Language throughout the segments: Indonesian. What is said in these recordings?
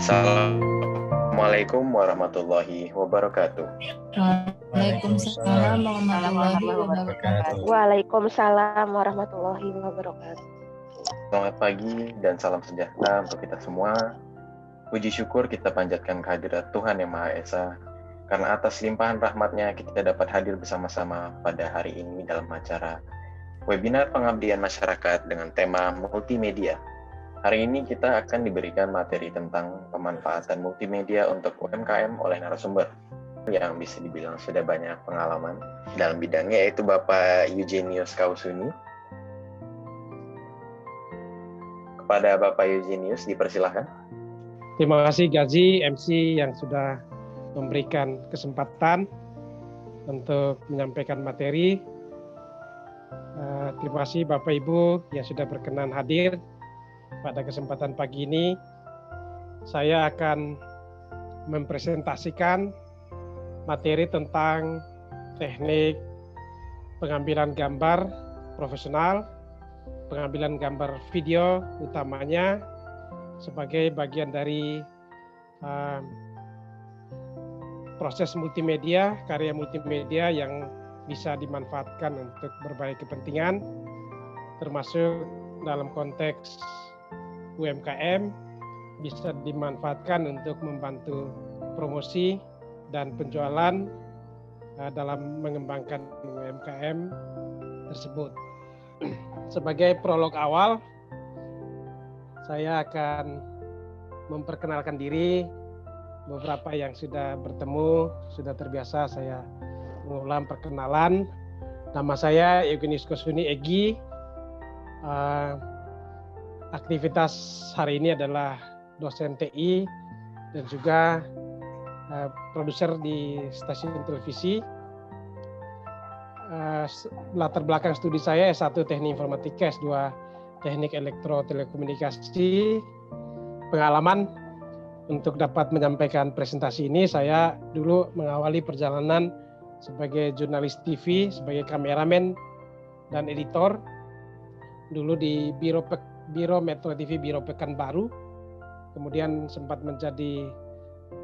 Assalamualaikum warahmatullahi wabarakatuh. Waalaikumsalam warahmatullahi wabarakatuh. Waalaikumsalam warahmatullahi wabarakatuh. Selamat pagi dan salam sejahtera untuk kita semua. Puji syukur kita panjatkan kehadirat Tuhan Yang Maha Esa, karena atas limpahan rahmat-Nya kita dapat hadir bersama-sama pada hari ini dalam acara webinar pengabdian masyarakat dengan tema multimedia. Hari ini kita akan diberikan materi tentang pemanfaatan multimedia untuk UMKM oleh narasumber yang bisa dibilang sudah banyak pengalaman dalam bidangnya, yaitu Bapak Eugenius Kausuni. Kepada Bapak Eugenius, dipersilakan. Terima kasih Gazi, MC yang sudah memberikan kesempatan untuk menyampaikan materi. Terima kasih Bapak Ibu yang sudah berkenan hadir pada kesempatan pagi ini. Saya akan mempresentasikan materi tentang teknik pengambilan gambar profesional, pengambilan gambar video utamanya sebagai bagian dari proses multimedia, karya multimedia yang bisa dimanfaatkan untuk berbagai kepentingan, termasuk dalam konteks UMKM, bisa dimanfaatkan untuk membantu promosi dan penjualan dalam mengembangkan UMKM tersebut. Sebagai prolog awal, saya akan memperkenalkan diri. Beberapa yang sudah bertemu, sudah terbiasa saya mengulang perkenalan. Nama saya Eugenius Kausuni Egi. Aktivitas hari ini adalah dosen TI dan juga produser di stasiun televisi. Latar belakang studi saya S1 Teknik Informatika, S2 Teknik Elektro Telekomunikasi. Pengalaman untuk dapat menyampaikan presentasi ini, saya dulu mengawali perjalanan sebagai jurnalis TV, sebagai kameramen dan editor. Dulu di Biro Metro TV, Biro Pekanbaru, kemudian sempat menjadi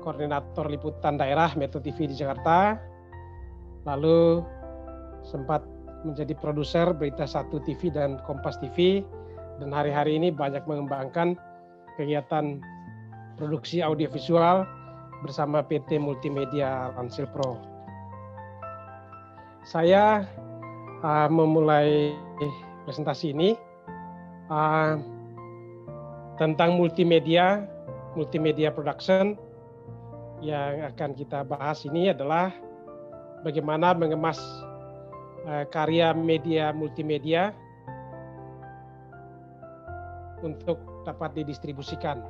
koordinator liputan daerah Metro TV di Jakarta, lalu sempat menjadi produser Berita 1 TV dan Kompas TV, dan hari-hari ini banyak mengembangkan kegiatan produksi audiovisual bersama PT Multimedia Ransel Pro. Saya memulai presentasi ini tentang multimedia production. Yang akan kita bahas ini adalah bagaimana mengemas karya media multimedia untuk dapat didistribusikan.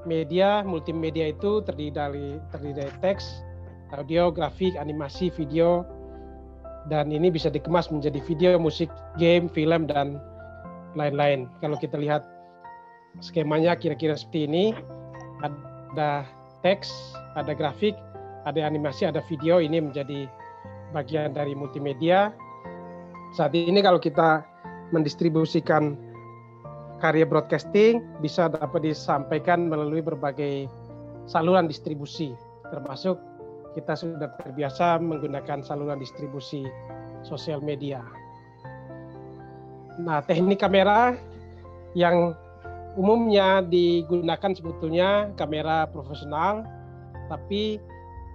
Media multimedia itu terdiri dari teks, audio, grafik, animasi, video, dan ini bisa dikemas menjadi video, musik, game, film, dan lain-lain. Kalau kita lihat skemanya kira-kira seperti ini, ada teks, ada grafik, ada animasi, ada video. Ini menjadi bagian dari multimedia. Saat ini kalau kita mendistribusikan karya broadcasting, bisa dapat disampaikan melalui berbagai saluran distribusi, termasuk kita sudah terbiasa menggunakan saluran distribusi sosial media. Nah, teknik kamera yang umumnya digunakan sebetulnya kamera profesional, tapi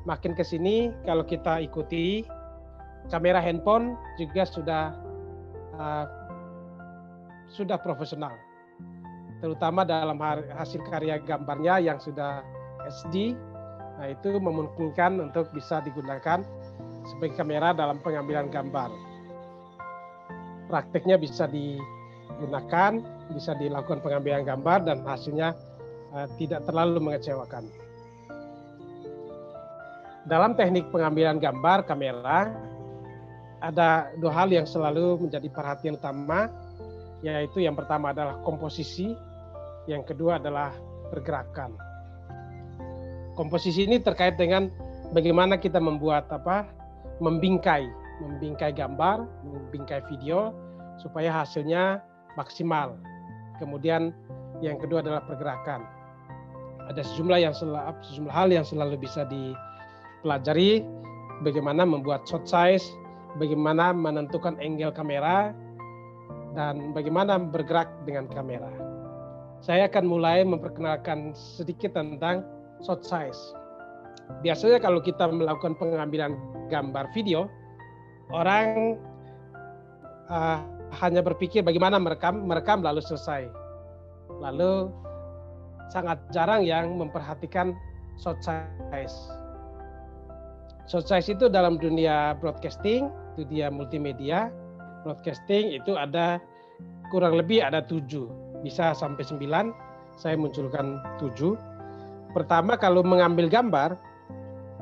makin ke sini kalau kita ikuti, kamera handphone juga sudah profesional, terutama dalam hasil karya gambarnya yang sudah HD. Nah, itu memungkinkan untuk bisa digunakan sebagai kamera dalam pengambilan gambar. Prakteknya bisa digunakan, bisa dilakukan pengambilan gambar dan hasilnya tidak terlalu mengecewakan. Dalam teknik pengambilan gambar kamera, ada dua hal yang selalu menjadi perhatian utama, yaitu yang pertama adalah komposisi, yang kedua adalah pergerakan. Komposisi ini terkait dengan bagaimana kita membuat membingkai gambar, membingkai video supaya hasilnya maksimal. Kemudian yang kedua adalah pergerakan. Ada sejumlah hal yang selalu bisa dipelajari, bagaimana membuat shot size, bagaimana menentukan angle kamera, dan bagaimana bergerak dengan kamera. Saya akan mulai memperkenalkan sedikit tentang shot size. Biasanya kalau kita melakukan pengambilan gambar video, orang hanya berpikir bagaimana merekam lalu selesai. Lalu sangat jarang yang memperhatikan shot size. Shot size itu dalam dunia broadcasting, itu dia multimedia, broadcasting itu kurang lebih ada 7, bisa sampai 9, saya munculkan 7. Pertama, kalau mengambil gambar,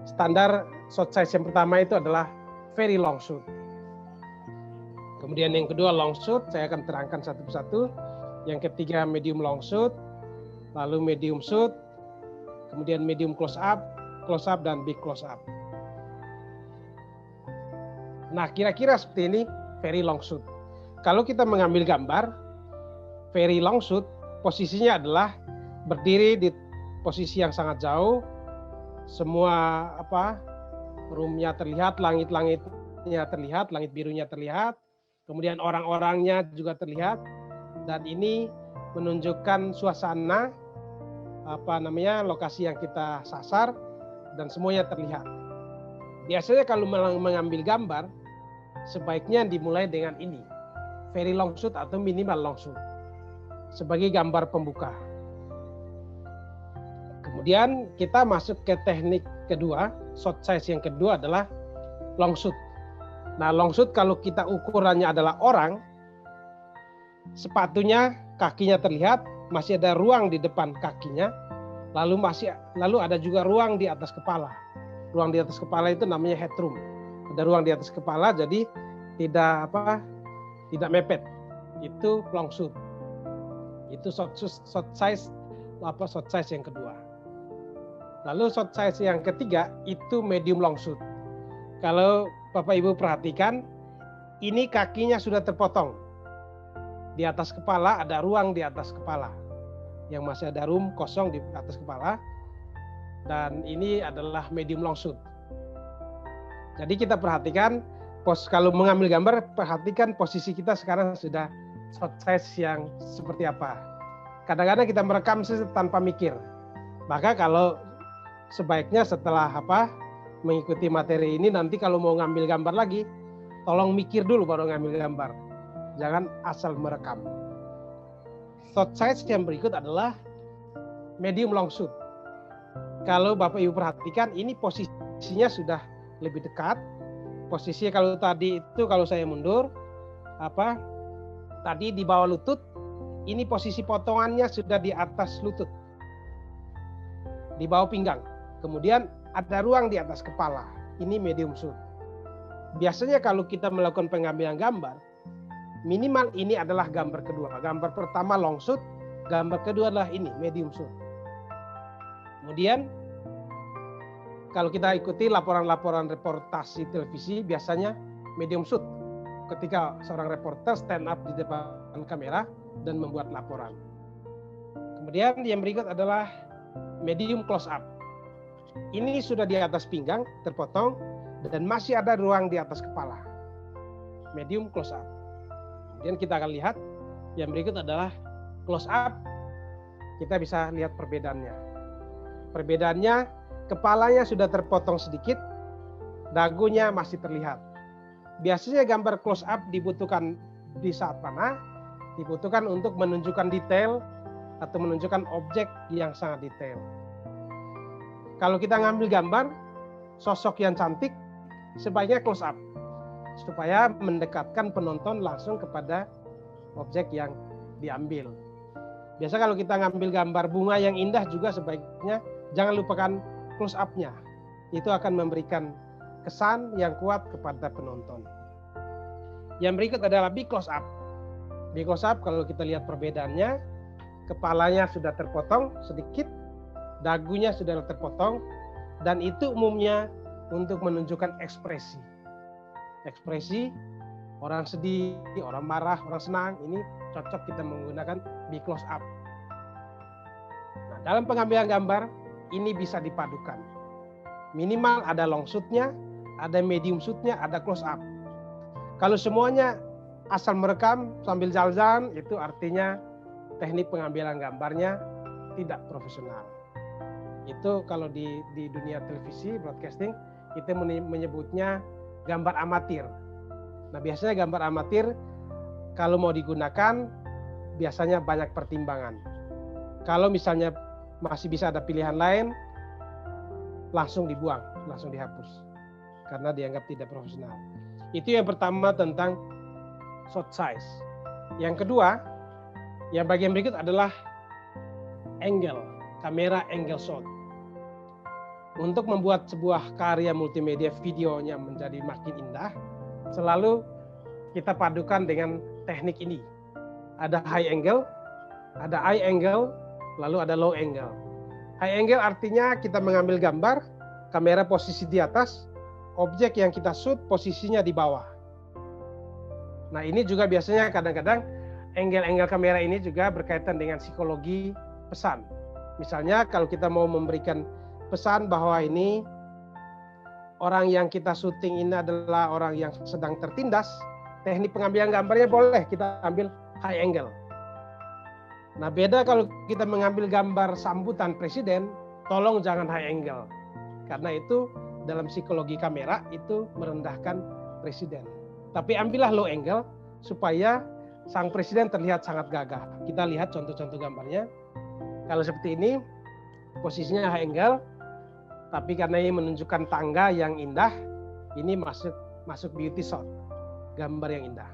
standar shot size yang pertama itu adalah very long shoot. Kemudian yang kedua long shoot, saya akan terangkan satu persatu. Yang ketiga medium long shoot, lalu medium shoot, kemudian medium close up, dan big close up. Nah, kira-kira seperti ini very long shoot. Kalau kita mengambil gambar very long shoot, posisinya adalah berdiri di posisi yang sangat jauh, semua roomnya terlihat, langit-langitnya terlihat, langit birunya terlihat, kemudian orang-orangnya juga terlihat, dan ini menunjukkan suasana lokasi yang kita sasar dan semuanya terlihat. Biasanya kalau mengambil gambar sebaiknya dimulai dengan ini, very long shoot atau minimal long shoot sebagai gambar pembuka. Kemudian kita masuk ke teknik kedua, shot size yang kedua adalah long shoot. Nah, long shoot kalau kita ukurannya adalah orang, sepatunya, kakinya terlihat, masih ada ruang di depan kakinya, lalu ada juga ruang di atas kepala. Ruang di atas kepala itu namanya headroom. Ada ruang di atas kepala, jadi tidak mepet. Itu long shoot. Itu shot size yang kedua. Lalu shot size yang ketiga itu medium long shoot. Kalau Bapak Ibu perhatikan, ini kakinya sudah terpotong. Di atas kepala ada ruang di atas kepala, yang masih ada room kosong di atas kepala, dan ini adalah medium long shoot. Jadi kita perhatikan, kalau mengambil gambar, perhatikan posisi kita sekarang sudah shot size yang seperti apa. Kadang-kadang kita merekam tanpa mikir. Maka kalau sebaiknya setelah mengikuti materi ini, nanti kalau mau ngambil gambar lagi, tolong mikir dulu baru ngambil gambar. Jangan asal merekam. Shot size yang berikut adalah medium long shoot. Kalau Bapak Ibu perhatikan, ini posisinya sudah lebih dekat. Posisinya kalau saya mundur, tadi di bawah lutut, ini posisi potongannya sudah di atas lutut, di bawah pinggang. Kemudian ada ruang di atas kepala. Ini medium shoot. Biasanya kalau kita melakukan pengambilan gambar, minimal ini adalah gambar kedua. Gambar pertama long shoot, gambar kedua adalah ini medium shoot. Kemudian kalau kita ikuti laporan-laporan reportasi televisi, biasanya medium shoot ketika seorang reporter stand up di depan kamera dan membuat laporan. Kemudian yang berikut adalah medium close up. Ini sudah di atas pinggang, terpotong, dan masih ada ruang di atas kepala. Medium close up. Kemudian kita akan lihat yang berikut adalah close up. Kita bisa lihat perbedaannya. Perbedaannya, kepalanya sudah terpotong sedikit, dagunya masih terlihat. Biasanya gambar close up dibutuhkan di saat mana? Dibutuhkan untuk menunjukkan detail atau menunjukkan objek yang sangat detail. Kalau kita ngambil gambar sosok yang cantik, sebaiknya close up supaya mendekatkan penonton langsung kepada objek yang diambil. Biasa kalau kita ngambil gambar bunga yang indah juga sebaiknya jangan lupakan close up-nya. Itu akan memberikan kesan yang kuat kepada penonton. Yang berikut adalah big close up. Big close up kalau kita lihat perbedaannya, kepalanya sudah terpotong sedikit, dagunya sudah terpotong, dan itu umumnya untuk menunjukkan ekspresi. Ekspresi orang sedih, orang marah, orang senang, ini cocok kita menggunakan big close up. Nah, Dalam pengambilan gambar, ini bisa dipadukan. Minimal ada long shoot-nya, ada medium shoot-nya, ada close up. Kalau semuanya asal merekam sambil jalan-jalan, itu artinya teknik pengambilan gambarnya tidak profesional. Itu kalau di dunia televisi, broadcasting, kita menyebutnya gambar amatir. Nah, biasanya gambar amatir kalau mau digunakan, biasanya banyak pertimbangan. Kalau misalnya masih bisa ada pilihan lain, langsung dibuang, langsung dihapus. Karena dianggap tidak profesional. Itu yang pertama tentang shot size. Yang kedua, yang bagian berikut adalah angle, kamera angle shot. Untuk membuat sebuah karya multimedia videonya menjadi makin indah, selalu kita padukan dengan teknik ini. Ada high angle, ada high angle, lalu ada low angle. High angle artinya kita mengambil gambar, kamera posisi di atas, objek yang kita shoot posisinya di bawah. Nah, ini juga biasanya kadang-kadang angle-angle kamera ini juga berkaitan dengan psikologi pesan. Misalnya kalau kita mau memberikan pesan bahwa ini orang yang kita syuting ini adalah orang yang sedang tertindas, teknik pengambilan gambarnya boleh kita ambil high angle. Nah, beda kalau kita mengambil gambar sambutan presiden, tolong jangan high angle. Karena itu dalam psikologi kamera itu merendahkan presiden. Tapi ambillah low angle supaya sang presiden terlihat sangat gagah. Kita lihat contoh-contoh gambarnya. Kalau seperti ini, posisinya high angle, tapi karena ini menunjukkan tangga yang indah, ini masuk beauty shot, gambar yang indah.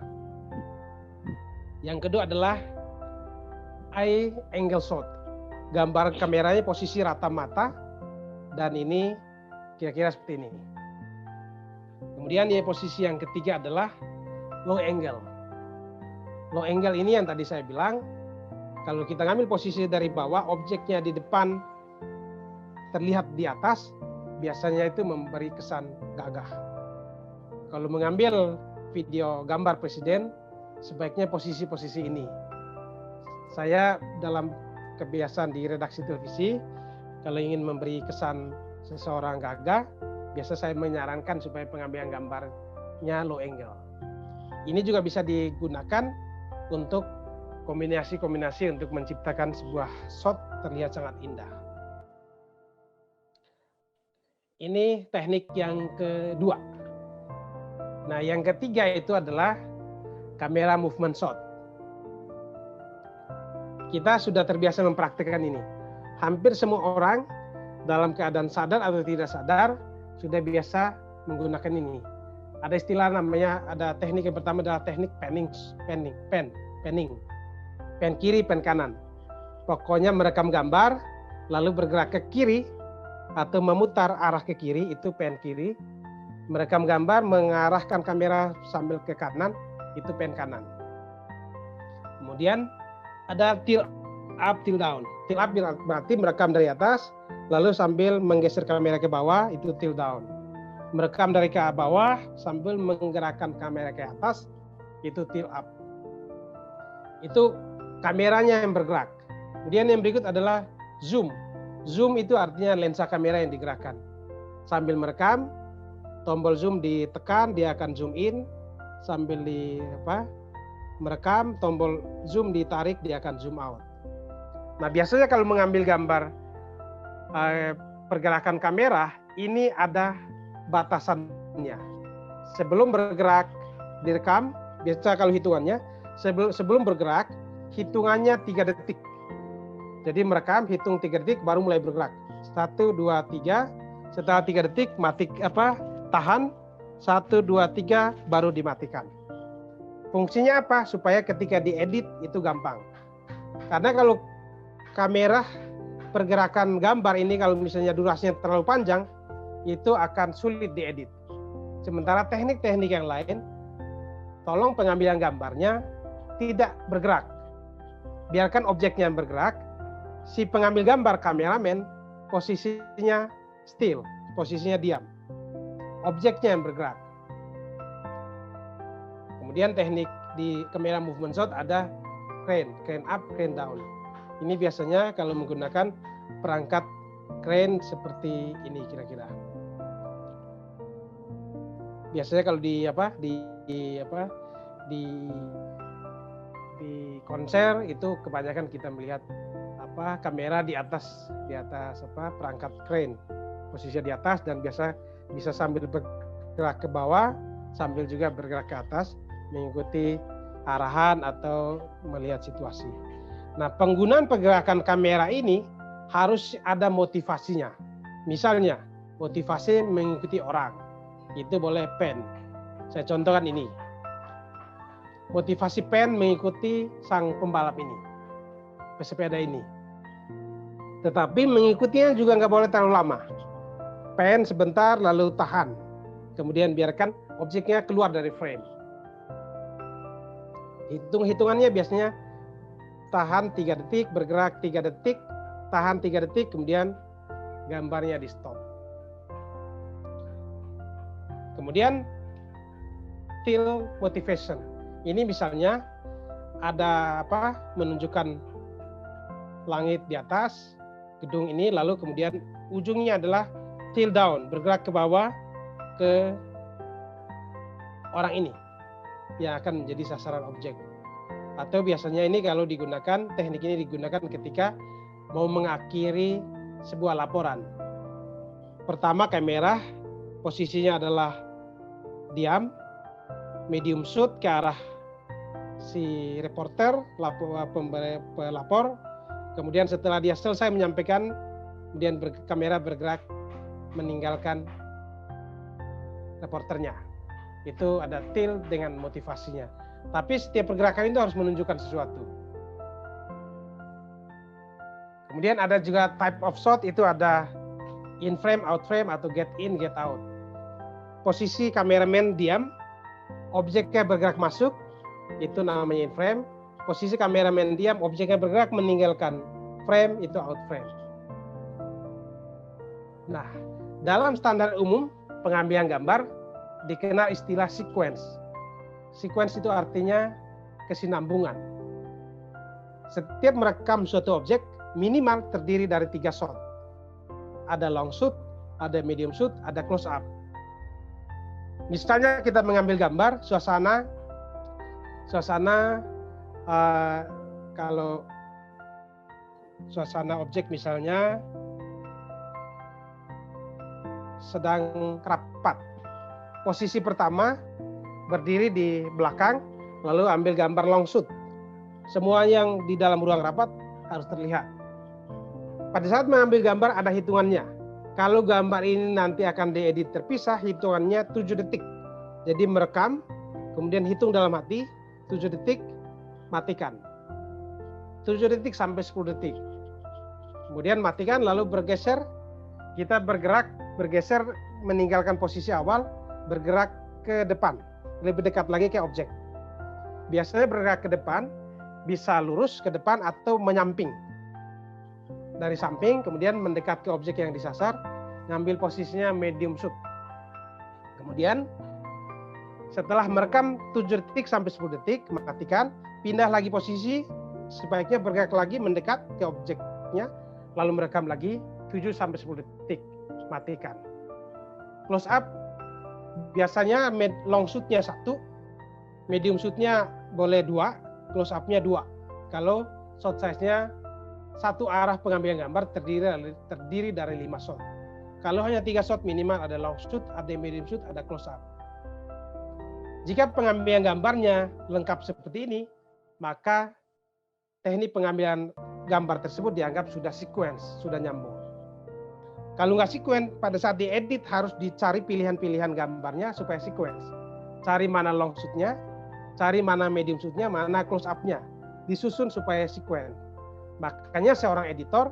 Yang kedua adalah high angle shot. Gambar kameranya posisi rata mata, dan ini kira-kira seperti ini. Kemudian di posisi yang ketiga adalah low angle. Low angle ini yang tadi saya bilang, kalau kita ngambil posisi dari bawah, objeknya di depan terlihat di atas, biasanya itu memberi kesan gagah. Kalau mengambil video gambar presiden, sebaiknya posisi-posisi ini. Saya dalam kebiasaan di redaksi televisi, kalau ingin memberi kesan seseorang gagah, biasa saya menyarankan supaya pengambilan gambarnya low angle. Ini juga bisa digunakan untuk kombinasi-kombinasi untuk menciptakan sebuah shot terlihat sangat indah. Ini teknik yang kedua. Nah, yang ketiga itu adalah kamera movement shot. Kita sudah terbiasa mempraktikkan ini. Hampir semua orang dalam keadaan sadar atau tidak sadar sudah biasa menggunakan ini. Ada istilah namanya, ada teknik yang pertama adalah teknik panning. Pen kiri, pen kanan. Pokoknya merekam gambar, lalu bergerak ke kiri atau memutar arah ke kiri, itu pen kiri. Merekam gambar, mengarahkan kamera sambil ke kanan, itu pen kanan. Kemudian ada tilt up, tilt down. Tilt up berarti merekam dari atas, lalu sambil menggeser kamera ke bawah, itu tilt down. Merekam dari ke bawah sambil menggerakkan kamera ke atas, itu tilt up. Itu kameranya yang bergerak. Kemudian yang berikut adalah zoom. Zoom itu artinya lensa kamera yang digerakkan. Sambil merekam, tombol zoom ditekan, dia akan zoom in. Sambil merekam, tombol zoom ditarik, dia akan zoom out. Nah, biasanya kalau mengambil gambar pergerakan kamera, ini ada batasannya. Sebelum bergerak direkam, biasa kalau hitungannya, sebelum bergerak, hitungannya 3 detik. Jadi merekam, hitung 3 detik, baru mulai bergerak. 1, 2, 3. Setelah 3 detik, tahan. 1, 2, 3, baru dimatikan. Fungsinya apa? Supaya ketika diedit itu gampang. Karena kalau kamera pergerakan gambar ini, kalau misalnya durasinya terlalu panjang, itu akan sulit diedit. Sementara teknik-teknik yang lain, tolong pengambilan gambarnya tidak bergerak. Biarkan objeknya yang bergerak, si pengambil gambar kameramen posisinya still, posisinya diam. Objeknya yang bergerak. Kemudian teknik di kamera movement shot ada crane up, crane down. Ini biasanya kalau menggunakan perangkat crane seperti ini kira-kira. Biasanya kalau di konser itu kebanyakan kita melihat kamera di atas perangkat crane, posisinya di atas, dan biasa bisa sambil bergerak ke bawah sambil juga bergerak ke atas mengikuti arahan atau melihat situasi. Nah, penggunaan pergerakan kamera ini harus ada motivasinya. Misalnya, motivasi mengikuti orang. Itu boleh pen. Saya contohkan ini. Motivasi pen mengikuti sang pembalap ini, pesepeda ini. Tetapi mengikutinya juga nggak boleh terlalu lama. Pen sebentar lalu tahan. Kemudian biarkan objeknya keluar dari frame. Hitungannya biasanya tahan 3 detik, bergerak 3 detik, tahan 3 detik, kemudian gambarnya di stop. Kemudian tilt motivation. Ini misalnya ada menunjukkan langit di atas gedung ini, lalu kemudian ujungnya adalah tilt down, bergerak ke bawah ke orang ini yang akan menjadi sasaran objek. Atau biasanya ini kalau digunakan, teknik ini digunakan ketika mau mengakhiri sebuah laporan. Pertama, kamera posisinya adalah diam, medium shoot ke arah si reporter, pelapor. Kemudian setelah dia selesai menyampaikan, kemudian kamera bergerak meninggalkan reporternya. Itu ada tilt dengan motivasinya. Tapi setiap pergerakan itu harus menunjukkan sesuatu. Kemudian ada juga type of shot, itu ada in frame, out frame, atau get in, get out. Posisi kameramen diam, objeknya bergerak masuk, itu namanya in frame. Posisi kameramen diam, objeknya bergerak meninggalkan frame, itu out frame. Nah, dalam standar umum pengambilan gambar dikenal istilah sequence. Sequence itu artinya kesinambungan. Setiap merekam suatu objek minimal terdiri dari 3 shot. Ada long shoot, ada medium shoot, ada close up. Misalnya kita mengambil gambar suasana kalau suasana objek misalnya sedang rapat. Posisi pertama berdiri di belakang, lalu ambil gambar long shoot. Semua yang di dalam ruang rapat harus terlihat. Pada saat mengambil gambar ada hitungannya. Kalau gambar ini nanti akan diedit terpisah, hitungannya 7 detik. Jadi merekam, kemudian hitung dalam hati, 7 detik, matikan. 7 detik sampai 10 detik. Kemudian matikan, lalu bergeser, kita bergeser meninggalkan posisi awal, bergerak ke depan. Lebih dekat lagi ke objek. Biasanya bergerak ke depan, bisa lurus ke depan atau menyamping. Dari samping, kemudian mendekat ke objek yang disasar, ngambil posisinya medium shoot. Kemudian, setelah merekam 7 detik sampai 10 detik, matikan, pindah lagi posisi, sebaiknya bergerak lagi mendekat ke objeknya, lalu merekam lagi 7 sampai 10 detik, matikan. Close up, biasanya long shoot-nya 1, medium shoot-nya boleh 2, close up-nya 2. Kalau shot size-nya satu arah pengambilan gambar terdiri dari 5 shot. Kalau hanya 3 shot minimal ada long shoot, ada medium shoot, ada close up. Jika pengambilan gambarnya lengkap seperti ini, maka teknik pengambilan gambar tersebut dianggap sudah sequence, sudah nyambung. Kalau nggak sequence, pada saat diedit harus dicari pilihan-pilihan gambarnya supaya sequence. Cari mana long shoot-nya, cari mana medium shoot-nya, mana close up-nya. Disusun supaya sequence. Makanya seorang editor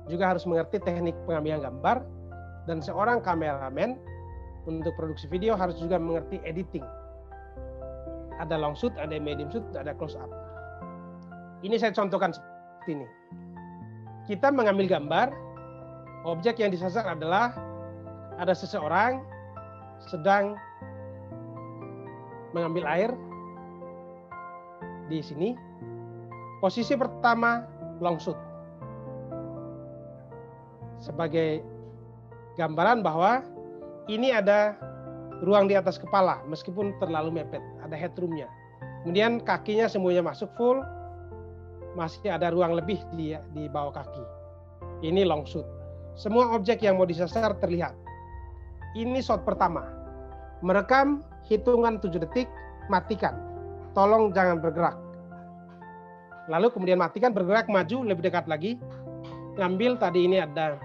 juga harus mengerti teknik pengambilan gambar, dan seorang kameramen untuk produksi video harus juga mengerti editing. Ada long shoot, ada medium shoot, ada close up. Ini saya contohkan seperti ini. Kita mengambil gambar, objek yang disasar adalah ada seseorang sedang mengambil air di sini. Posisi pertama long shoot. sebagai gambaran bahwa ini ada ruang di atas kepala meskipun terlalu mepet, ada headroomnya. Kemudian kakinya semuanya masuk full, masih ada ruang lebih di bawah kaki. Ini long shoot. Semua objek yang mau disasar terlihat. Ini shot pertama. Merekam hitungan 7 detik, matikan. Tolong jangan bergerak. Lalu kemudian matikan, bergerak maju lebih dekat lagi. Ngambil tadi ini ada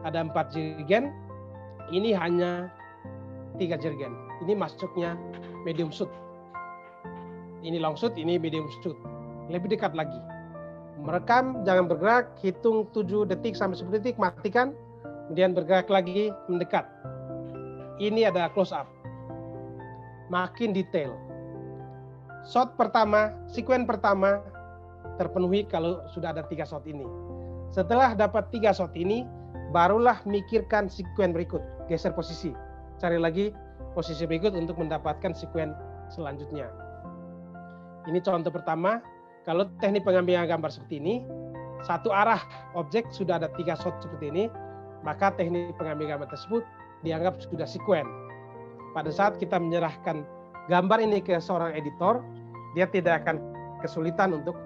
4 jerigen. Ini hanya 3 jerigen. Ini masuknya medium shoot. Ini long shoot, ini medium shoot. Lebih dekat lagi. Merekam, jangan bergerak, hitung 7 detik sampai 10 detik, matikan. Kemudian bergerak lagi, mendekat. Ini ada close up. Makin detail. Shot pertama, sekuen pertama terpenuhi kalau sudah ada 3 shot ini. Setelah dapat 3 shot ini, barulah mikirkan sekuen berikut. Geser posisi. Cari lagi posisi berikut untuk mendapatkan sekuen selanjutnya. Ini contoh pertama. Kalau teknik pengambilan gambar seperti ini, satu arah objek sudah ada 3 shot seperti ini, maka teknik pengambilan gambar tersebut dianggap sudah sekuen. Pada saat kita menyerahkan gambar ini ke seorang editor, dia tidak akan kesulitan untuk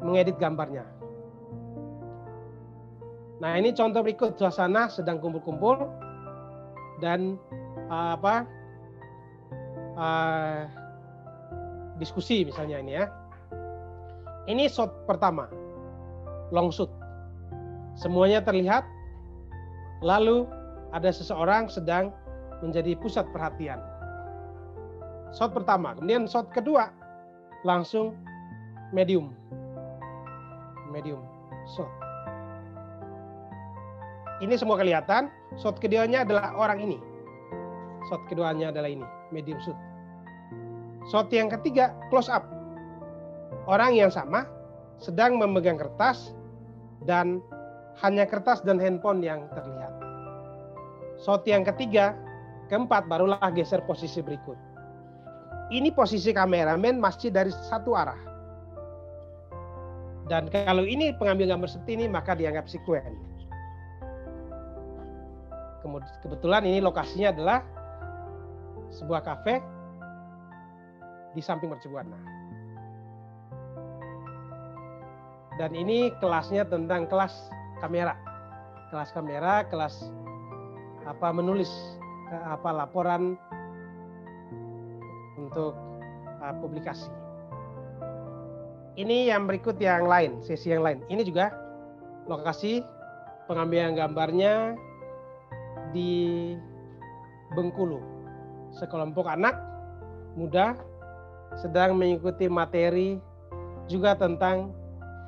mengedit gambarnya. Nah, ini contoh berikut suasana sedang kumpul-kumpul dan diskusi misalnya ini ya. Ini shot pertama, long shoot. Semuanya terlihat, lalu ada seseorang sedang menjadi pusat perhatian. Shot pertama, kemudian shot kedua, langsung medium shot. Ini semua kelihatan, shot keduanya adalah orang ini. Shot keduanya adalah ini, medium shoot. Shot yang ketiga, close up. Orang yang sama sedang memegang kertas dan hanya kertas dan handphone yang terlihat. Shot yang ketiga, keempat barulah geser posisi berikut. Ini posisi kameramen masih dari satu arah. Dan kalau ini pengambil gambar seperti ini maka dianggap sekuen. Kebetulan ini lokasinya adalah sebuah kafe di samping Mercu Buana. Dan ini kelasnya tentang kelas kamera. Kelas kamera, kelas menulis laporan untuk publikasi. Ini yang berikut yang lain, sesi yang lain. Ini juga lokasi pengambilan gambarnya di Bengkulu. Sekelompok anak muda sedang mengikuti materi juga tentang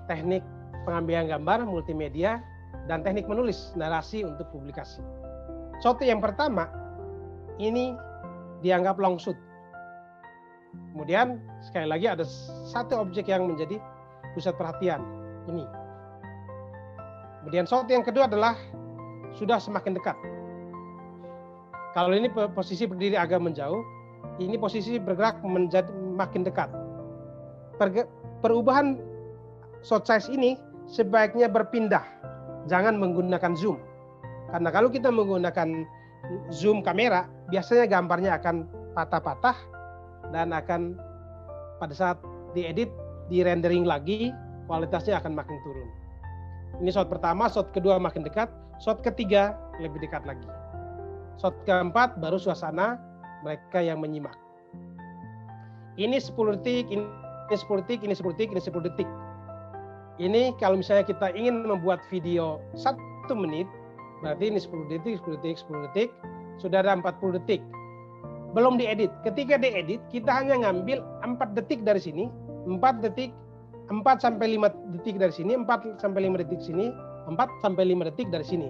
teknik pengambilan gambar multimedia dan teknik menulis narasi untuk publikasi. Shot yang pertama ini dianggap long shoot. Kemudian sekali lagi ada satu objek yang menjadi pusat perhatian ini. Kemudian shot yang kedua adalah sudah semakin dekat. Kalau ini posisi berdiri agak menjauh, ini posisi bergerak menjadi makin dekat. Perubahan shot size ini sebaiknya berpindah, jangan menggunakan zoom. Karena kalau kita menggunakan zoom kamera, biasanya gambarnya akan patah-patah dan akan pada saat diedit, di rendering lagi, kualitasnya akan makin turun. Ini shot pertama, shot kedua makin dekat, shot ketiga lebih dekat lagi. Shot keempat baru suasana mereka yang menyimak. Ini 10 detik, ini 10 detik, ini 10 detik, ini 10 detik. Ini kalau misalnya kita ingin membuat video 1 menit, berarti ini 10 detik, 10 detik, 10 detik, sudah ada 40 detik. Belum diedit. Ketika diedit, kita hanya ngambil 4 detik dari sini, 4 detik, 4 sampai 5 detik dari sini, 4 sampai 5 detik sini, 4 sampai 5 detik dari sini.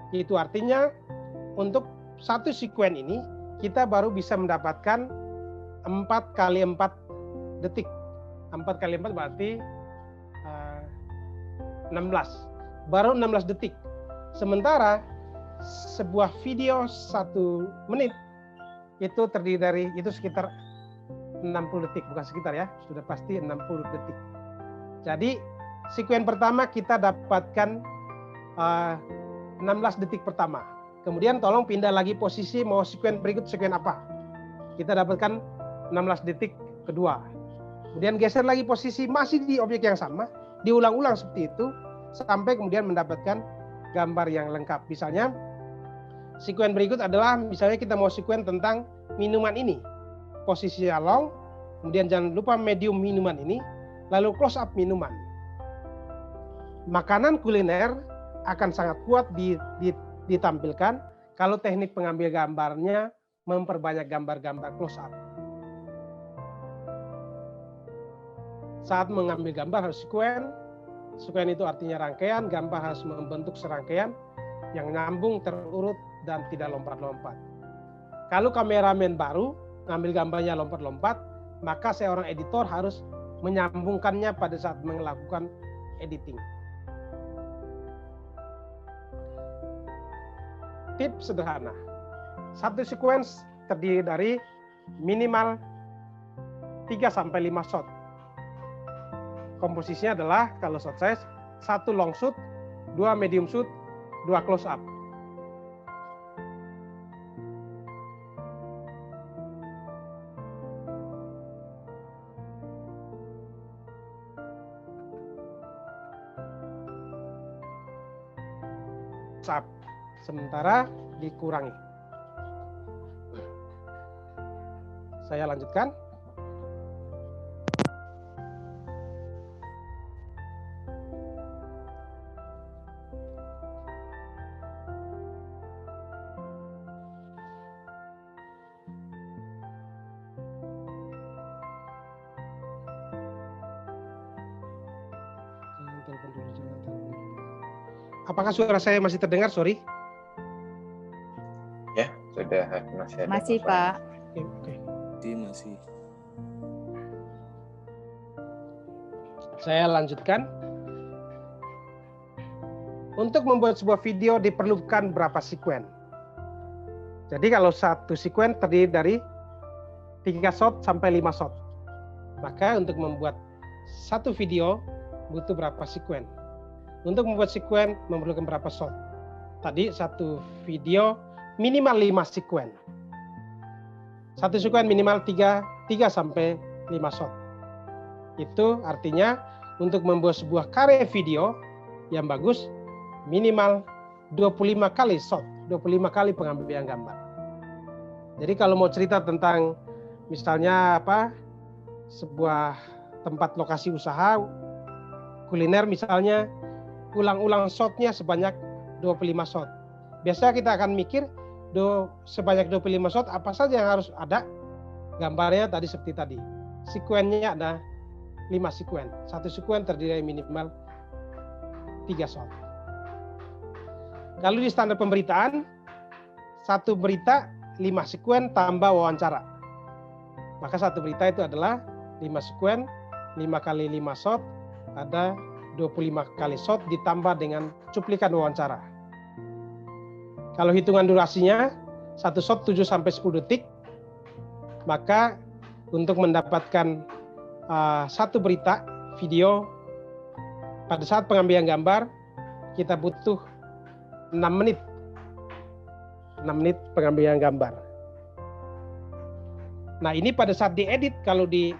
Itu artinya untuk satu sekuen ini, kita baru bisa mendapatkan 4 kali 4 detik. 4 kali 4 berarti 16. Baru 16 detik. Sementara sebuah video 1 menit itu terdiri dari itu sekitar 60 detik, bukan sekitar ya, sudah pasti 60 detik. Jadi sekuen pertama kita dapatkan 16 detik pertama. Kemudian tolong pindah lagi posisi, mau sekuen berikut sekuen apa. Kita dapatkan 16 detik kedua. Kemudian geser lagi posisi masih di objek yang sama, diulang-ulang seperti itu sampai kemudian mendapatkan gambar yang lengkap. Misalnya sekuen berikut adalah misalnya kita mau sekuen tentang minuman ini. Posisi long, kemudian jangan lupa medium minuman ini, lalu close up minuman. Makanan kuliner akan sangat kuat ditampilkan kalau teknik pengambil gambarnya memperbanyak gambar-gambar close up. Saat mengambil gambar harus sekuen. Sekuen itu artinya rangkaian, gambar harus membentuk serangkaian yang nyambung, terurut, dan tidak lompat-lompat. Kalau kameramen baru ngambil gambarnya lompat-lompat, maka seorang editor harus menyambungkannya pada saat melakukan editing. Tips sederhana. Satu sequence terdiri dari minimal 3-5 shot. Komposisinya adalah kalau shot size 1 long shoot, 2 medium shoot, 2 close up. Sementara dikurangi. Saya lanjutkan. Apakah suara saya masih terdengar? Sorry. Ya, sudah masih ada. Masih, Pak. Oke. Masih. Saya lanjutkan. Untuk membuat sebuah video diperlukan berapa sekuen? Jadi kalau satu sekuen terdiri dari 3 shot sampai 5 shot. Maka untuk membuat satu video butuh berapa sekuen? Untuk membuat sekuen memerlukan berapa shot? Tadi satu video minimal 5 sekuen. Satu sekuen minimal 3 sampai 5 shot. Itu artinya untuk membuat sebuah karya video yang bagus minimal 25 kali shot, 25 kali pengambilan gambar. Jadi kalau mau cerita tentang misalnya sebuah tempat lokasi usaha kuliner misalnya, ulang-ulang shotnya sebanyak 25 shot. Biasanya kita akan mikir sebanyak 25 shot apa saja yang harus ada. Gambarnya tadi seperti tadi. Sekuennya ada 5 sekuen. Satu sekuen terdiri dari minimal 3 shot. Kalau di standar pemberitaan, satu berita 5 sekuen tambah wawancara. Maka satu berita itu adalah 5 sekuen, 5 kali 5 shot, ada 25 kali shot ditambah dengan cuplikan wawancara. Kalau hitungan durasinya, satu shot 7-10 detik, maka untuk mendapatkan satu berita video pada saat pengambilan gambar, kita butuh 6 menit. 6 menit pengambilan gambar. Nah ini pada saat diedit, kalau di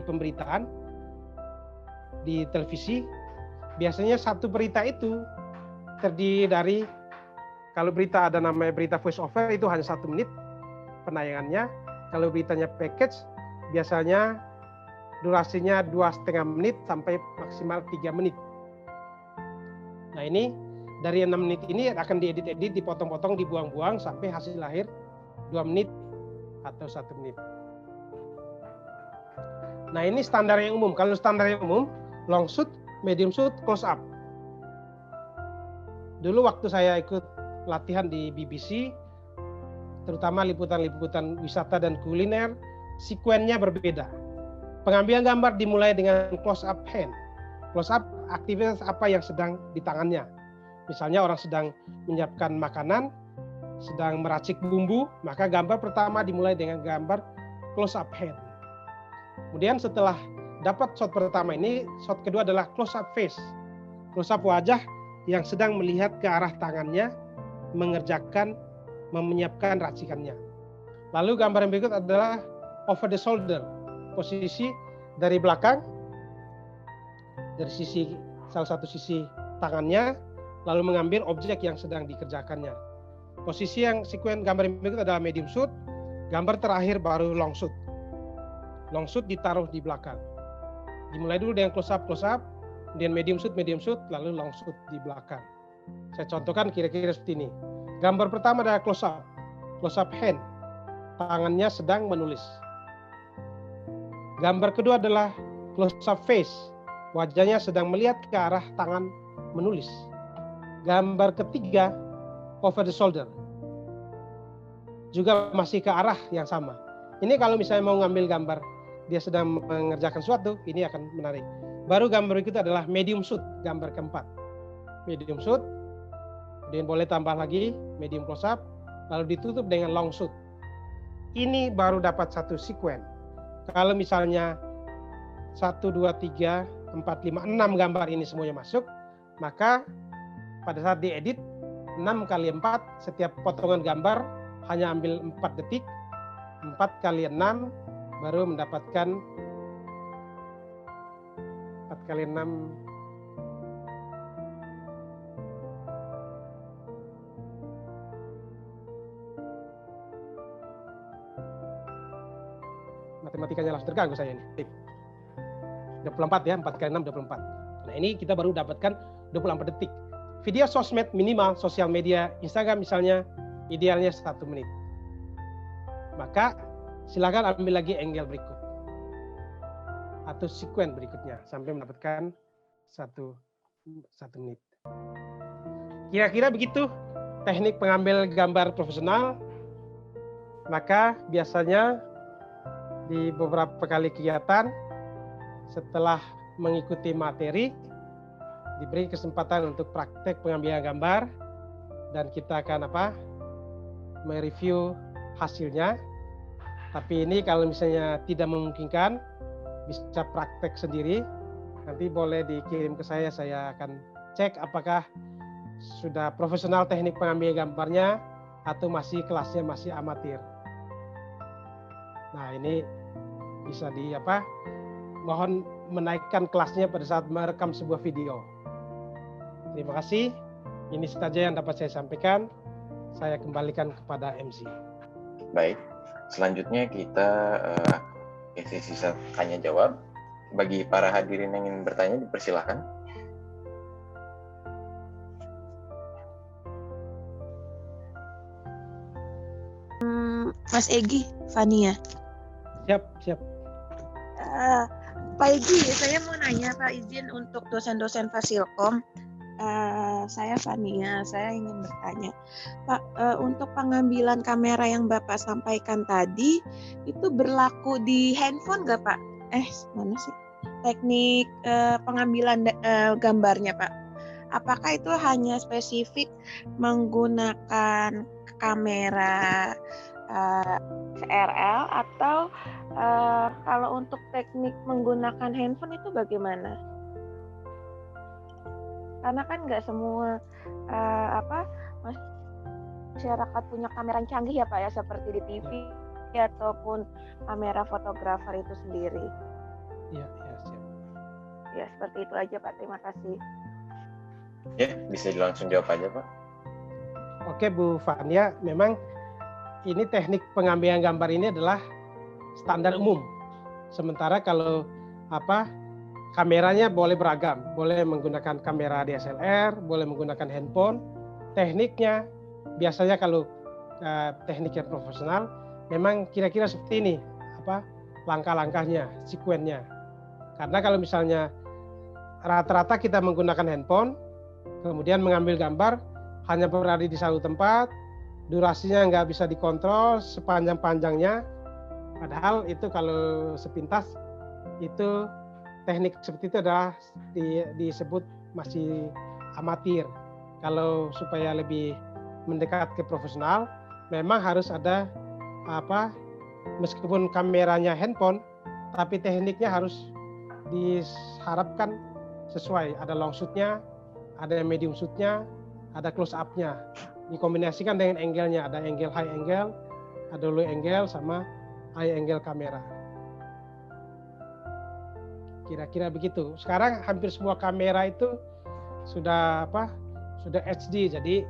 pemberitaan, di televisi, biasanya satu berita itu terdiri dari, kalau berita ada namanya berita voice over itu hanya 1 menit penayangannya. Kalau beritanya package biasanya durasinya 2,5 menit sampai maksimal 3 menit. Nah ini dari 6 menit ini akan diedit-edit, dipotong-potong, dibuang-buang sampai hasil lahir 2 menit atau 1 menit. Nah ini standar yang umum. Kalau standar yang umum, long shoot, medium shoot, close up. Dulu waktu saya ikut latihan di BBC, terutama liputan-liputan wisata dan kuliner, sekuennya berbeda. Pengambilan gambar dimulai dengan close up hand. Close up aktivitas apa yang sedang di tangannya. Misalnya orang sedang menyiapkan makanan, sedang meracik bumbu, maka gambar pertama dimulai dengan gambar close up hand. Kemudian setelah dapat shot pertama ini, shot kedua adalah close up face. Close up wajah yang sedang melihat ke arah tangannya menyiapkan racikannya. Lalu gambar yang berikut adalah over the shoulder, posisi dari belakang, dari salah satu sisi tangannya, lalu mengambil objek yang sedang dikerjakannya. Posisi yang sekuen gambar yang berikut adalah medium shoot, gambar terakhir baru long shoot. Long shoot ditaruh di belakang. Dimulai dulu dengan close up, kemudian medium shoot, lalu long shoot di belakang. Saya contohkan kira-kira seperti ini. Gambar pertama adalah close up hand, tangannya sedang menulis. Gambar kedua adalah close up face, wajahnya sedang melihat ke arah tangan menulis. Gambar ketiga over the shoulder, juga masih ke arah yang sama. Ini kalau misalnya mau ngambil gambar dia sedang mengerjakan sesuatu, ini akan menarik. Baru gambar berikut adalah medium shoot, gambar keempat. Medium shoot, kemudian boleh tambah lagi medium close up, lalu ditutup dengan long shoot. Ini baru dapat satu sekuen. Kalau misalnya 1, 2, 3, 4, 5, 6 gambar ini semuanya masuk, maka pada saat diedit 6 kali 4, setiap potongan gambar hanya ambil 4 detik, 4 kali 6 baru mendapatkan 4 kali 6 matematikanya langsung terganggu saya ini. 24 ya, 4 kali 6 24. Nah, ini kita baru dapatkan 24 detik. Video sosmed minimal, sosial media, Instagram misalnya, idealnya 1 menit. Maka silakan ambil lagi angle berikut atau sekuen berikutnya sampai mendapatkan 1 menit. Kira-kira begitu teknik pengambil gambar profesional. Maka biasanya di beberapa kali kegiatan setelah mengikuti materi diberi kesempatan untuk praktek pengambilan gambar dan kita akan mereview hasilnya. Tapi ini kalau misalnya tidak memungkinkan bisa praktek sendiri, nanti boleh dikirim ke saya akan cek apakah sudah profesional teknik pengambilan gambarnya atau masih kelasnya masih amatir. Nah, ini bisa mohon menaikkan kelasnya pada saat merekam sebuah video. Terima kasih. Ini saja yang dapat saya sampaikan. Saya kembalikan kepada MC. Baik, selanjutnya kita sesi tanya jawab. Bagi para hadirin yang ingin bertanya, dipersilahkan. Mas Egy, Fania. Siap. Pak Egy, saya mau nanya Pak, izin untuk dosen-dosen Fasilkom. Saya Fania, saya ingin bertanya, Pak, untuk pengambilan kamera yang Bapak sampaikan tadi, itu berlaku di handphone nggak Pak? Mana sih? Teknik pengambilan gambarnya Pak. Apakah itu hanya spesifik menggunakan kamera CRL atau kalau untuk teknik menggunakan handphone itu bagaimana? Karena kan nggak semua masyarakat punya kamera yang canggih ya Pak ya, seperti di TV ataupun kamera fotografer itu sendiri. Iya, siap. Ya, seperti itu aja Pak. Terima kasih. Ya, bisa langsung jawab aja Pak. Oke Bu Fania, memang ini teknik pengambilan gambar ini adalah standar umum. Sementara kalau kameranya boleh beragam, boleh menggunakan kamera DSLR, boleh menggunakan handphone. Tekniknya biasanya kalau teknik yang profesional memang kira-kira seperti ini, langkah-langkahnya, sekuennya. Karena kalau misalnya rata-rata kita menggunakan handphone, kemudian mengambil gambar hanya berada di satu tempat, durasinya nggak bisa dikontrol sepanjang-panjangnya. Padahal itu kalau sepintas itu teknik seperti itu adalah disebut masih amatir. Kalau supaya lebih mendekat ke profesional, memang harus ada meskipun kameranya handphone, tapi tekniknya harus diharapkan sesuai. Ada long shoot-nya, ada medium shoot-nya, ada close up-nya. Dikombinasikan dengan angle-nya, ada angle high angle, ada low angle sama high angle kamera. Kira-kira begitu. Sekarang hampir semua kamera itu sudah sudah HD, jadi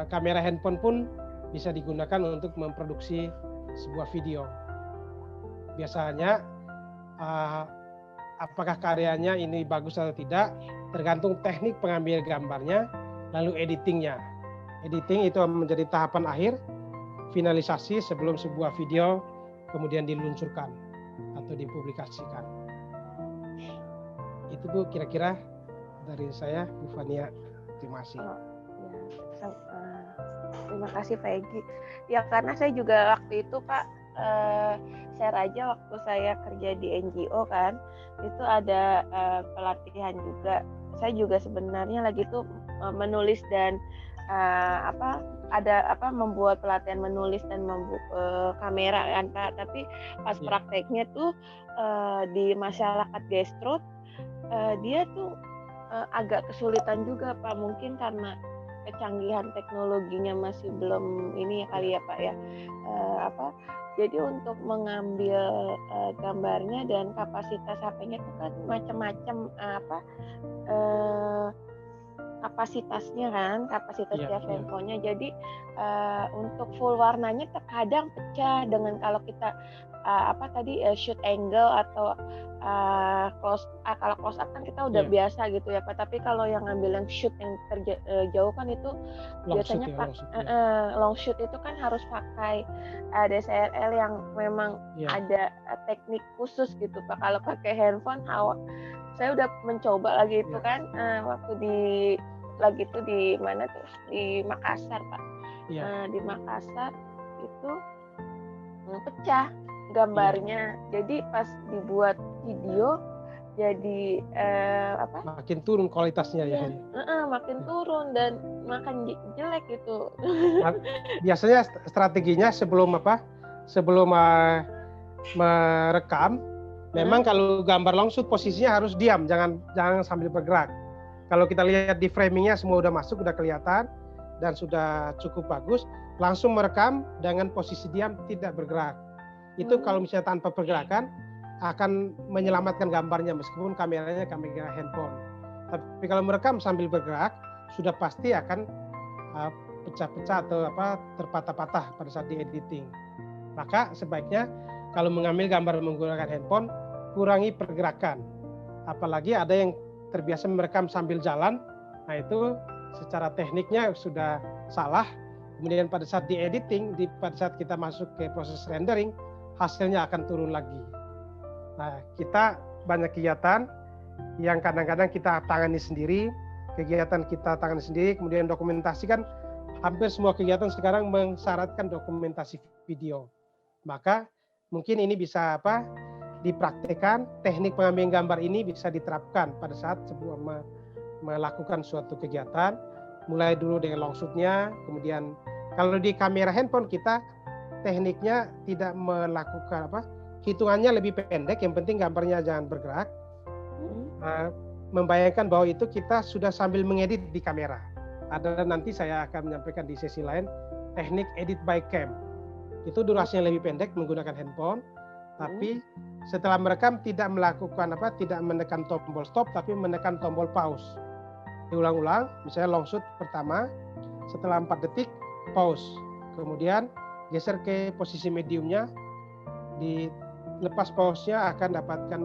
kamera handphone pun bisa digunakan untuk memproduksi sebuah video. Biasanya apakah karyanya ini bagus atau tidak tergantung teknik pengambil gambarnya, lalu editingnya. Editing itu menjadi tahapan akhir, finalisasi sebelum sebuah video kemudian diluncurkan atau dipublikasikan. Itu Bu kira-kira dari saya, Bu Fania. Terima kasih. Terima kasih Pak Egy. Ya karena saya juga waktu itu Pak share aja waktu saya kerja di NGO kan, itu ada pelatihan juga. Saya juga sebenarnya lagi tuh menulis dan membuat pelatihan menulis dan kamera kan Pak. Tapi pas prakteknya tuh di masyarakat Gestrut dia tuh agak kesulitan juga Pak, mungkin karena kecanggihan teknologinya masih belum ini kali ya Pak ya. Jadi untuk mengambil gambarnya dan kapasitas HP-nya itu kan macam-macam kapasitasnya kan, kapasitas tiap handphonenya. Jadi untuk full warnanya terkadang pecah dengan kalau kita shoot angle atau kalau close up kan kita udah biasa gitu ya Pak. Tapi kalau yang ngambil yang shoot yang jauh kan itu long biasanya long shoot itu kan harus pakai DSLR yang memang ada teknik khusus gitu Pak. Kalau pakai handphone saya udah mencoba lagi itu kan waktu di mana tuh, di Makassar Pak. Di Makassar itu pecah gambarnya. Jadi pas dibuat video jadi makin turun kualitasnya ya. Makin turun dan makin jelek gitu. Biasanya strateginya sebelum merekam, memang kalau gambar long shoot posisinya harus diam, jangan sambil bergerak. Kalau kita lihat di framingnya semua udah masuk, udah kelihatan dan sudah cukup bagus, langsung merekam dengan posisi diam, tidak bergerak. Itu kalau misalnya tanpa pergerakan akan menyelamatkan gambarnya meskipun kameranya kamera handphone. Tapi kalau merekam sambil bergerak sudah pasti akan pecah-pecah atau terpatah-patah pada saat di editing. Maka sebaiknya kalau mengambil gambar menggunakan handphone kurangi pergerakan. Apalagi ada yang terbiasa merekam sambil jalan, nah itu secara tekniknya sudah salah. Kemudian pada saat di editing, pada saat kita masuk ke proses rendering, hasilnya akan turun lagi. Nah, kita banyak kegiatan yang kadang-kadang kita tangani sendiri, kemudian dokumentasikan. Hampir semua kegiatan sekarang mensyaratkan dokumentasi video. Maka mungkin ini bisa dipraktekkan, teknik pengambilan gambar ini bisa diterapkan pada saat melakukan suatu kegiatan, mulai dulu dengan long shoot-nya, kemudian kalau di kamera handphone kita tekniknya tidak melakukan hitungannya lebih pendek, yang penting gambarnya jangan bergerak. Membayangkan bahwa itu kita sudah sambil mengedit di kamera. Ada nanti saya akan menyampaikan di sesi lain teknik edit by cam. Itu durasinya lebih pendek menggunakan handphone, tapi setelah merekam tidak menekan tombol stop, tapi menekan tombol pause. Diulang-ulang, misalnya long shoot pertama, setelah 4 detik pause, kemudian geser ke posisi mediumnya, dilepas pause-nya akan dapatkan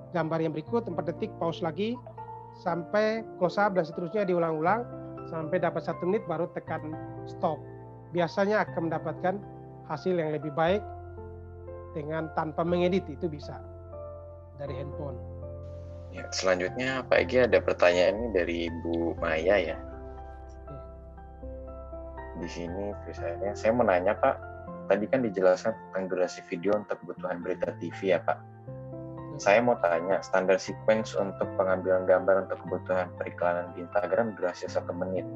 gambar yang berikut, 4 detik pause lagi, sampai close up dan seterusnya diulang-ulang, sampai dapat 1 menit baru tekan stop. Biasanya akan mendapatkan hasil yang lebih baik dengan tanpa mengedit, itu bisa dari handphone. Ya, selanjutnya Pak Egy ada pertanyaan ini dari Bu Maya ya. Di sini tulisannya, saya mau nanya Pak, tadi kan dijelaskan tentang durasi video untuk kebutuhan berita TV ya Pak. Saya mau tanya, standar sequence untuk pengambilan gambar untuk kebutuhan periklanan di Instagram durasi 1 menit.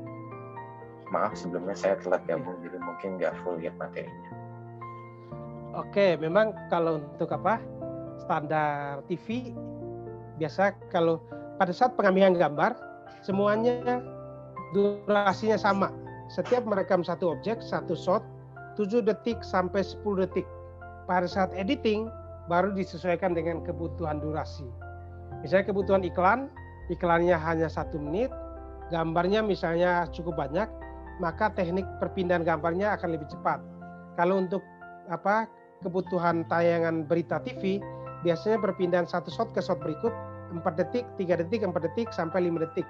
Maaf sebelumnya saya telat gabung, jadi mungkin nggak full lihat materinya. Oke, memang kalau untuk standar TV biasa kalau pada saat pengambilan gambar semuanya durasinya sama. Setiap merekam satu objek, satu shot, 7 detik sampai 10 detik. Pada saat editing, baru disesuaikan dengan kebutuhan durasi. Misalnya kebutuhan iklannya hanya 1 menit, gambarnya misalnya cukup banyak, maka teknik perpindahan gambarnya akan lebih cepat. Kalau untuk kebutuhan tayangan berita TV, biasanya perpindahan satu shot ke shot berikut 4 detik, 3 detik, 4 detik, sampai 5 detik.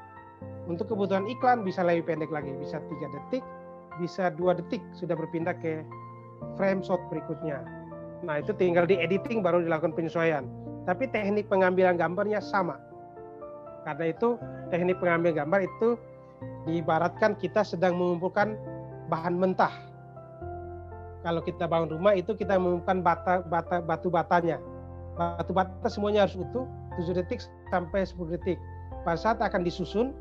Untuk kebutuhan iklan bisa lebih pendek lagi, bisa 3 detik, bisa 2 detik sudah berpindah ke frame shot berikutnya. Nah, itu tinggal di editing baru dilakukan penyesuaian. Tapi teknik pengambilan gambarnya sama. Karena itu teknik pengambilan gambar itu diibaratkan kita sedang mengumpulkan bahan mentah. Kalau kita bangun rumah itu kita mengumpulkan batu batanya. Batu bata semuanya harus utuh, 7 detik sampai 10 detik. Pada saat akan disusun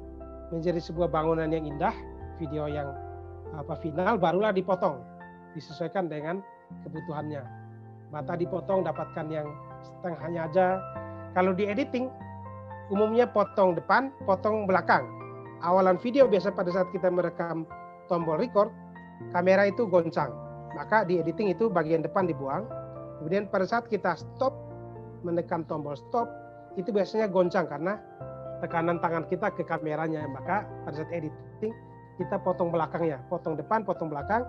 menjadi sebuah bangunan yang indah, video yang final, barulah dipotong, disesuaikan dengan kebutuhannya. Bata dipotong, dapatkan yang setengahnya aja. Kalau di editing, umumnya potong depan, potong belakang. Awalan video biasa pada saat kita merekam tombol record, kamera itu goncang. Maka di editing itu bagian depan dibuang. Kemudian pada saat kita stop, menekan tombol stop, itu biasanya goncang karena tekanan tangan kita ke kameranya. Maka pada saat editing, kita potong belakangnya. Potong depan, potong belakang,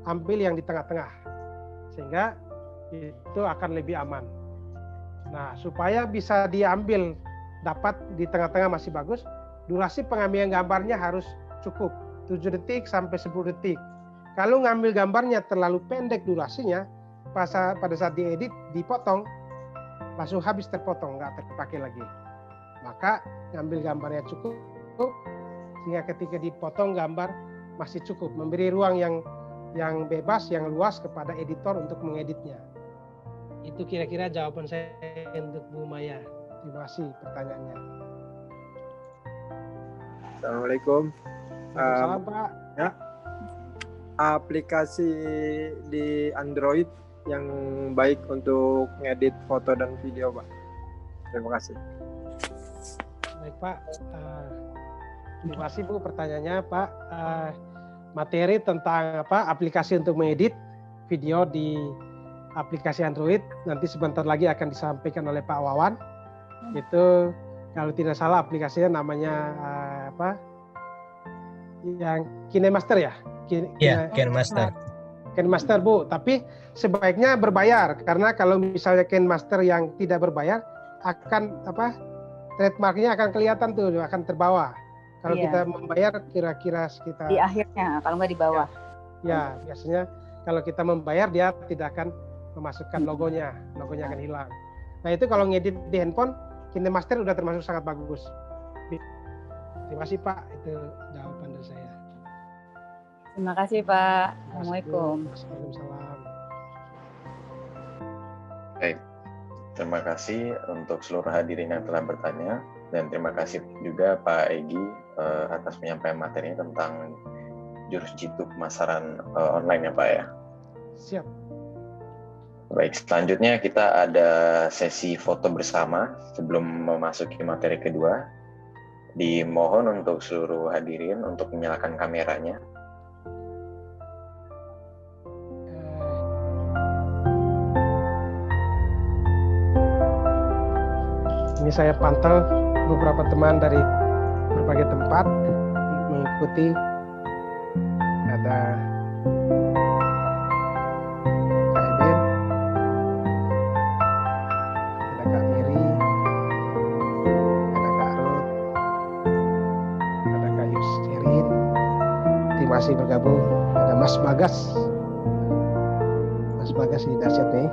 ambil yang di tengah-tengah. Sehingga itu akan lebih aman. Nah, supaya bisa diambil dapat di tengah-tengah masih bagus, durasi pengambilan gambarnya harus cukup 7 detik sampai 10 detik. Kalau ngambil gambarnya terlalu pendek durasinya, pada saat diedit dipotong langsung habis terpotong, nggak terpakai lagi. Maka ngambil gambarnya cukup sehingga ketika dipotong gambar masih cukup, memberi ruang yang bebas, yang luas kepada editor untuk mengeditnya. Itu kira-kira jawaban saya untuk Bu Maya. Terima kasih pertanyaannya. Assalamualaikum. Salam Pak. Ya. Aplikasi di Android yang baik untuk ngedit foto dan video, Pak. Terima kasih. Baik Pak. Terima kasih Bu pertanyaannya Pak. Materi tentang aplikasi untuk mengedit video di aplikasi Android nanti sebentar lagi akan disampaikan oleh Pak Wawan. Itu kalau tidak salah aplikasinya namanya yang KineMaster ya? Iya, KineMaster. KineMaster Bu, tapi sebaiknya berbayar karena kalau misalnya KineMaster yang tidak berbayar akan trademarknya akan kelihatan tuh, akan terbawa. Kalau kita membayar kira-kira sekitar di akhirnya, kalau nggak di bawah. Ya, biasanya kalau kita membayar dia tidak akan memasukkan logonya akan hilang. Nah itu kalau ngedit di handphone, KineMaster udah termasuk sangat bagus. Terima kasih Pak, itu jawaban dari saya. Terima kasih Pak. Assalamualaikum. Waalaikumsalam. Baik, terima kasih untuk seluruh hadirin yang telah bertanya dan terima kasih juga Pak Egy atas penyampaian materinya tentang jurus jitu pemasaran online ya Pak ya. Siap. Baik, selanjutnya kita ada sesi foto bersama sebelum memasuki materi kedua. Dimohon untuk seluruh hadirin untuk menyalakan kameranya. Ini saya pantau beberapa teman dari berbagai tempat mengikuti. Ada masih bergabung, ada Mas Bagas ini dahsyat nih.